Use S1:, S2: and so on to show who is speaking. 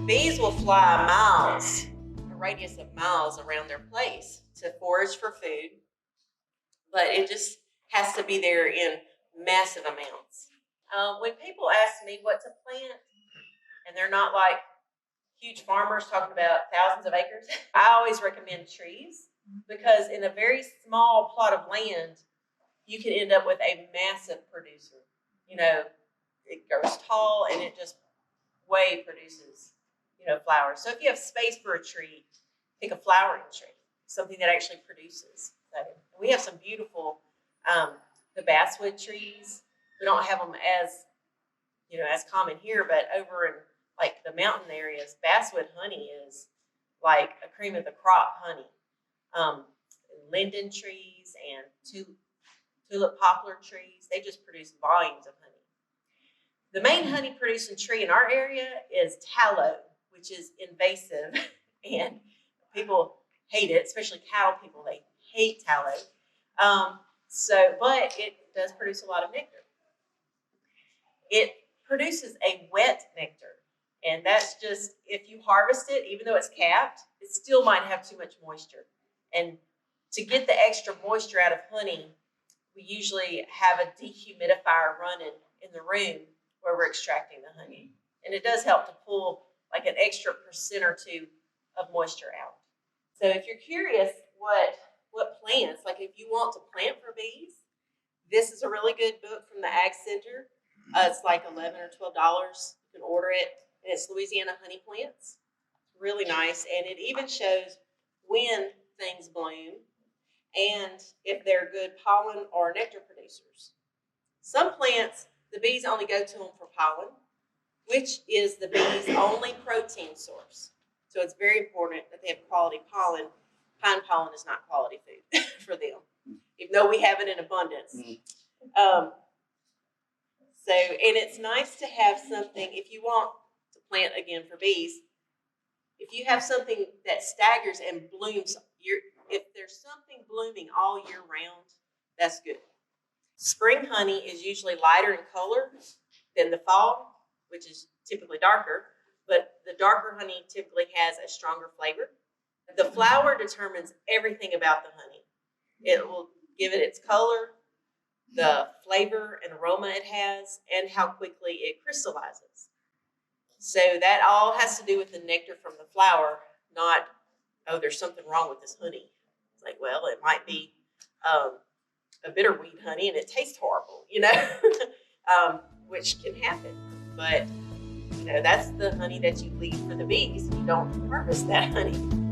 S1: Bees will fly miles, a radius of miles around their place to forage for food, but it just has to be there in massive amounts. When people ask me what to plant, and they're not like huge farmers talking about thousands of acres, I always recommend trees, because in a very small plot of land, you can end up with a massive producer. You know, it grows tall and it just way produces, you know, flowers. So if you have space for a tree, pick a flowering tree, something that actually produces. So we have some beautiful, the basswood trees. We don't have them as, you know, as common here, but over in like the mountain areas, basswood honey is like a cream of the crop honey. Linden trees and tulip poplar trees, they just produce volumes of honey. The main honey producing tree in our area is tallow, which is invasive, and people hate it, especially cattle people. They hate tallow. But it does produce a lot of nectar. It produces a wet nectar, and that's just, if you harvest it, even though it's capped, it still might have too much moisture. And to get the extra moisture out of honey, we usually have a dehumidifier running in the room where we're extracting the honey. And it does help to pull like an extra % or 2 of moisture out. So if you're curious what plants, like if you want to plant for bees, this is a really good book from the Ag Center. It's like $11 or $12. You can order it. And it's Louisiana Honey Plants. It's really nice. And it even shows when things bloom and if they're good pollen or nectar producers. Some plants, the bees only go to them for pollen, which is the bees' only protein source. So it's very important that they have quality pollen. Pine pollen is not quality food for them, even though we have it in abundance. And it's nice to have something, if you want to plant again for bees, if you have something that staggers and blooms, if there's something blooming all year round, that's good. Spring honey is usually lighter in color than the fall, which is typically darker, but the darker honey typically has a stronger flavor. The flower determines everything about the honey. It will give it its color, the flavor and aroma it has, and how quickly it crystallizes. So that all has to do with the nectar from the flower, not, oh, there's something wrong with this honey. It's like, well, it might be a bitterweed honey and it tastes horrible, you know, which can happen. But, you know, that's the honey that you leave for the bees. You don't harvest that honey.